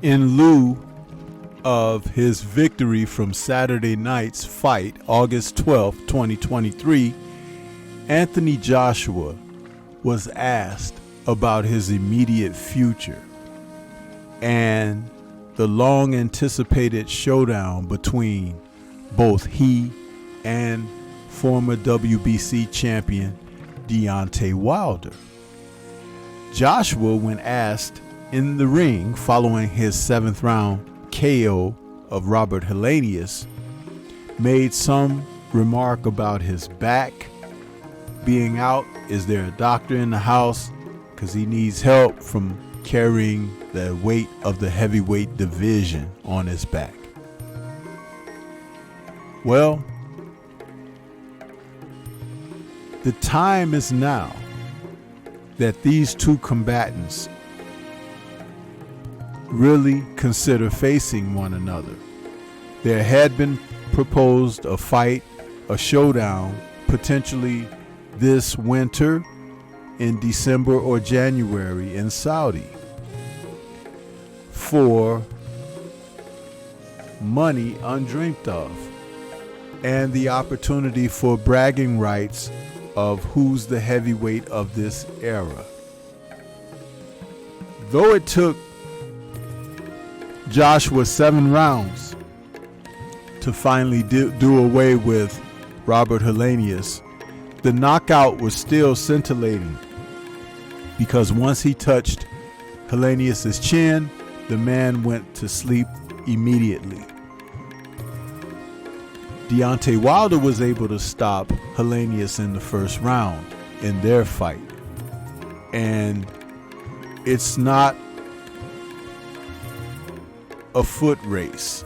In lieu of his victory from Saturday night's fight, August 12, 2023, Anthony Joshua was asked about his immediate future and the long anticipated showdown between both he and former WBC champion Deontay Wilder. Joshua, when asked in the ring following his 7th round KO of Robert Helenius, made some remark about his back being out. Is there a doctor in the house? Because he needs help from carrying the weight of the heavyweight division on his back. Well, the time is now that these two combatants really consider facing one another. There had been proposed a fight, a showdown, potentially this winter in December or January in Saudi, for money undreamt of and the opportunity for bragging rights of who's the heavyweight of this era. Though it took Joshua 7 rounds to finally do away with Robert Helenius, the knockout was still scintillating, because once he touched Helenius' chin, the man went to sleep immediately. Deontay Wilder was able to stop Helenius in the first round in their fight. And it's not a foot race.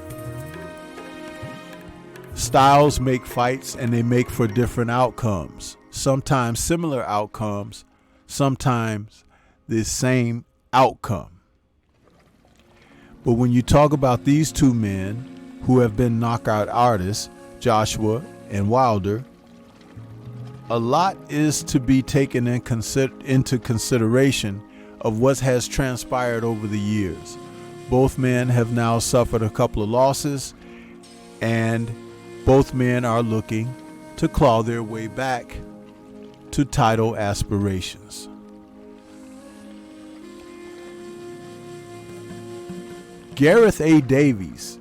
Styles make fights, and they make for different outcomes. Sometimes similar outcomes, sometimes the same outcome. But when you talk about these two men who have been knockout artists, Joshua and Wilder, a lot is to be taken into consideration of what has transpired over the years. Both men have now suffered a couple of losses, and both men are looking to claw their way back to title aspirations. Gareth A. Davies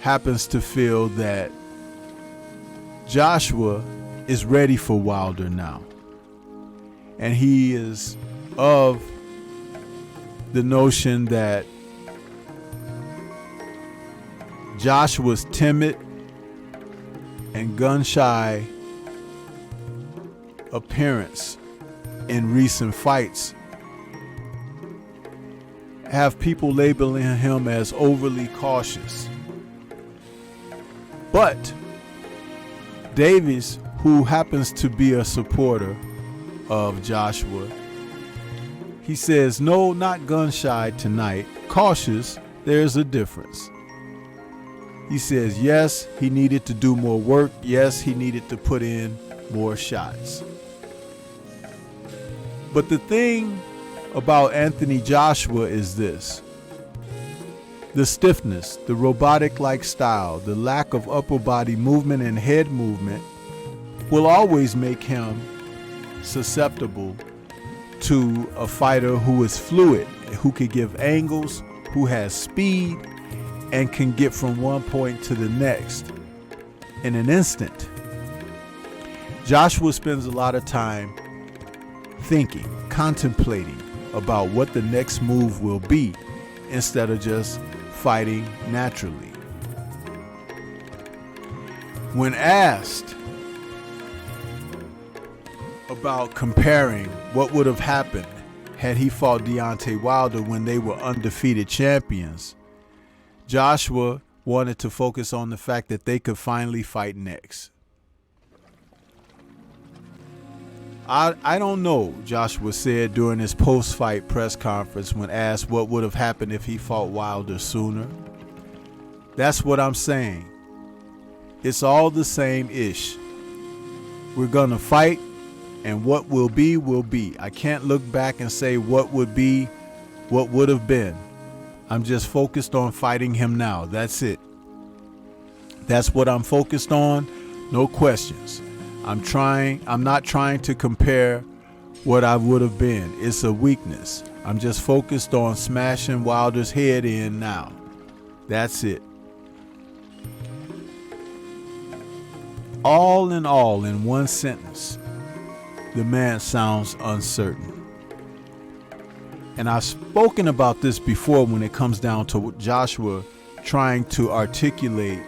happens to feel that Joshua is ready for Wilder now. And he is of the notion that Joshua's timid and gun-shy appearance in recent fights have people labeling him as overly cautious. But Davies, who happens to be a supporter of Joshua, he says, no, not gun-shy tonight. Cautious, there's a difference. He says, yes, he needed to do more work. Yes, he needed to put in more shots. But the thing about Anthony Joshua is this: the stiffness, the robotic-like style, the lack of upper body movement and head movement will always make him susceptible to a fighter who is fluid, who can give angles, who has speed, and can get from one point to the next in an instant. Joshua spends a lot of time thinking, contemplating about what the next move will be, instead of just fighting naturally. When asked about comparing what would have happened had he fought Deontay Wilder when they were undefeated champions, Joshua wanted to focus on the fact that they could finally fight next. I don't know, Joshua said during his post-fight press conference when asked what would have happened if he fought Wilder sooner. That's what I'm saying. It's all the same-ish. We're going to fight, and what will be, will be. I can't look back and say what would be, what would have been. I'm just focused on fighting him now. That's it. That's what I'm focused on. No questions. I'm not trying to compare what I would have been. It's a weakness. I'm just focused on smashing Wilder's head in now. That's it. All in one sentence, the man sounds uncertain. And I've spoken about this before when it comes down to Joshua trying to articulate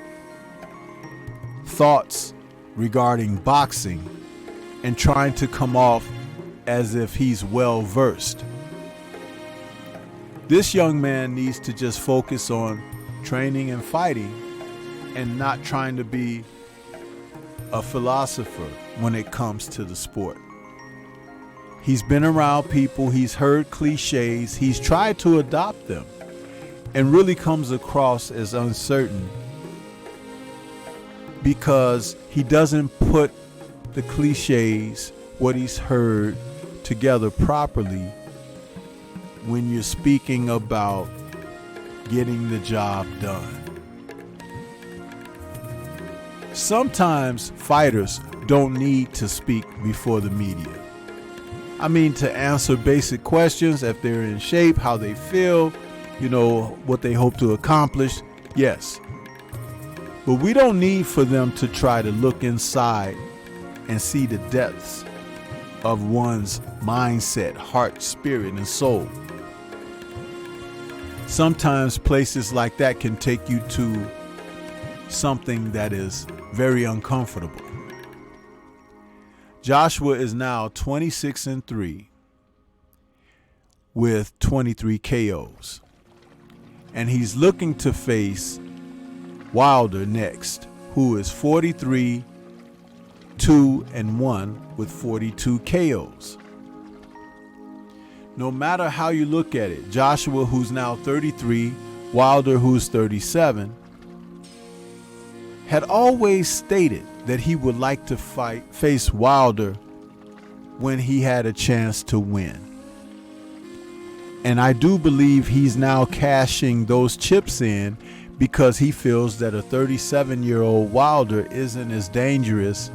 thoughts regarding boxing and trying to come off as if he's well versed. This young man needs to just focus on training and fighting and not trying to be a philosopher when it comes to the sport. He's been around people, he's heard cliches, he's tried to adopt them, and really comes across as uncertain because he doesn't put the cliches, what he's heard, together properly when you're speaking about getting the job done. Sometimes fighters don't need to speak before the media. I mean, to answer basic questions, if they're in shape, how they feel, what they hope to accomplish, yes. But we don't need for them to try to look inside and see the depths of one's mindset, heart, spirit, and soul. Sometimes places like that can take you to something that is very uncomfortable. Joshua is now 26-3 with 23 KOs. And he's looking to face Wilder next, who is 43-2-1 with 42 KOs. No matter how you look at it, Joshua, who's now 33, Wilder, who's 37, had always stated that he would like to face Wilder when he had a chance to win. And I do believe he's now cashing those chips in because he feels that a 37-year-old Wilder isn't as dangerous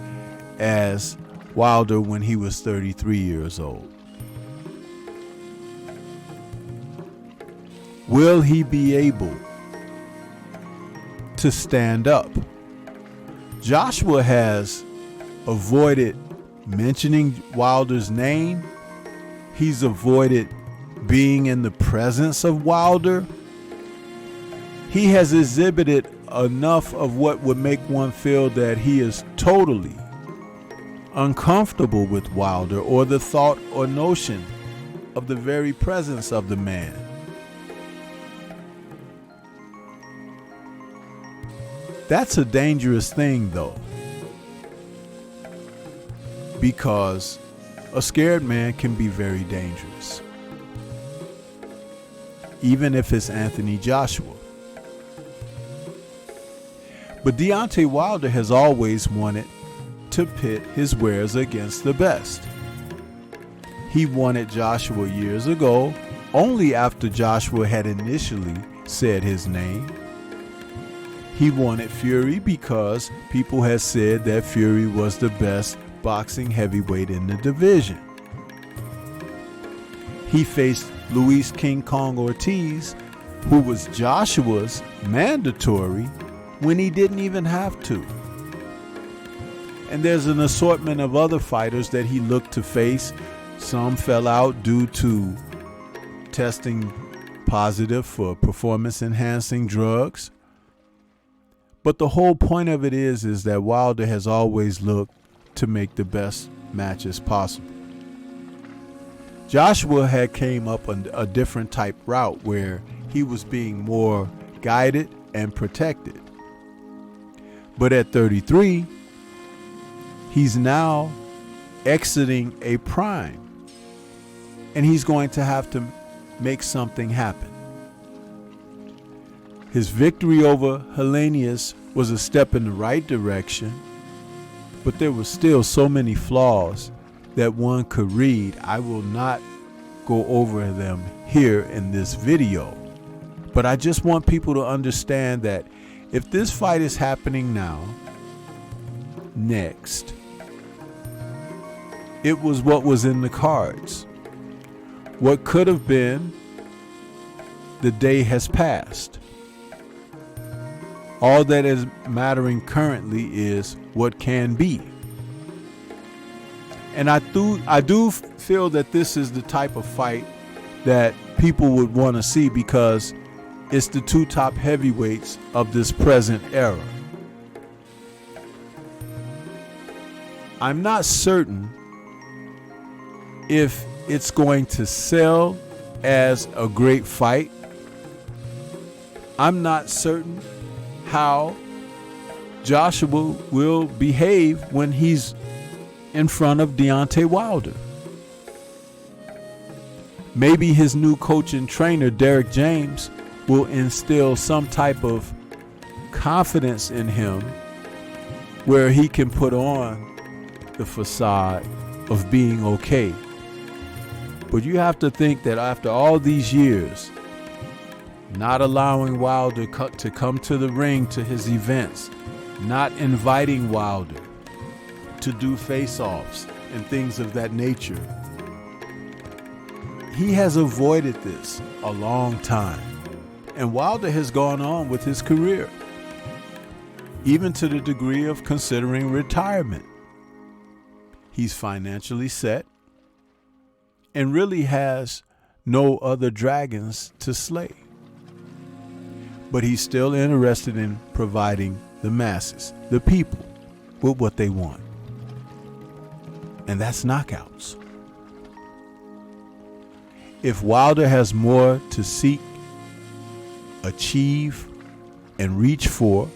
as Wilder when he was 33 years old. Will he be able to stand up? Joshua has avoided mentioning Wilder's name. He's avoided being in the presence of Wilder. He has exhibited enough of what would make one feel that he is totally uncomfortable with Wilder or the thought or notion of the very presence of the man. That's a dangerous thing, though, because a scared man can be very dangerous, even if it's Anthony Joshua. But Deontay Wilder has always wanted to pit his wares against the best. He wanted Joshua years ago, only after Joshua had initially said his name. He wanted Fury because people had said that Fury was the best boxing heavyweight in the division. He faced Luis King Kong Ortiz, who was Joshua's mandatory when he didn't even have to. And there's an assortment of other fighters that he looked to face. Some fell out due to testing positive for performance-enhancing drugs. But the whole point of it is that Wilder has always looked to make the best matches possible. Joshua had came up on a different type route where he was being more guided and protected. But at 33, he's now exiting a prime, and he's going to have to make something happen. His victory over Helenius was a step in the right direction, but there were still so many flaws that one could read. I will not go over them here in this video, But I just want people to understand that if this fight is happening now, next, it was what was in the cards. What could have been, the day has passed. All that is mattering currently is what can be. And I do feel that this is the type of fight that people would want to see, because it's the two top heavyweights of this present era. I'm not certain if it's going to sell as a great fight. I'm not certain how Joshua will behave when he's in front of Deontay Wilder. Maybe his new coach and trainer, Derek James, will instill some type of confidence in him where he can put on the facade of being okay. But you have to think that after all these years, not allowing Wilder to come to the ring to his events, not inviting Wilder to do face-offs and things of that nature, he has avoided this a long time. And Wilder has gone on with his career, even to the degree of considering retirement. He's financially set and really has no other dragons to slay. But he's still interested in providing the masses, the people, with what they want. And that's knockouts. If Wilder has more to seek, achieve, and reach for,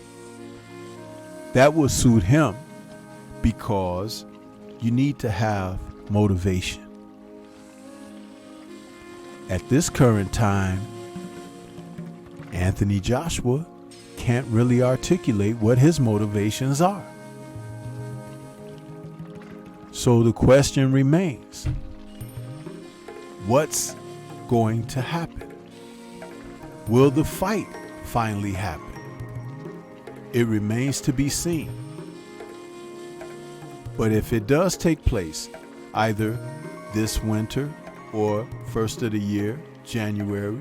that will suit him, because you need to have motivation. At this current time, Anthony Joshua can't really articulate what his motivations are. So the question remains, what's going to happen? Will the fight finally happen? It remains to be seen. But if it does take place, either this winter or first of the year, January,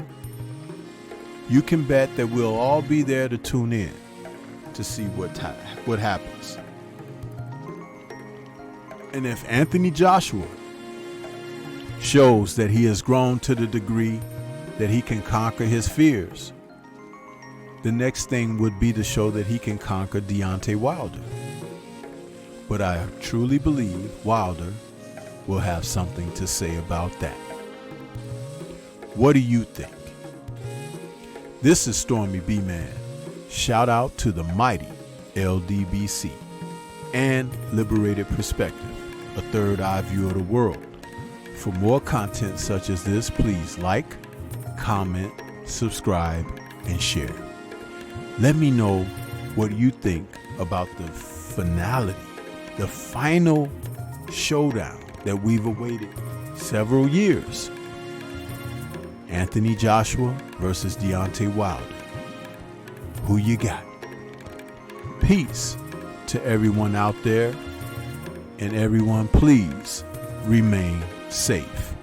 you can bet that we'll all be there to tune in to see what happens. And if Anthony Joshua shows that he has grown to the degree that he can conquer his fears, the next thing would be to show that he can conquer Deontay Wilder. But I truly believe Wilder will have something to say about that. What do you think? This is Stormy B-Man. Shout out to the mighty LDBC and Liberated Perspective, a third eye view of the world. For more content such as this, please like, comment, subscribe, and share. Let me know what you think about the finality, the final showdown that we've awaited several years. Anthony Joshua versus Deontay Wilder. Who you got? Peace to everyone out there, and everyone please remain safe.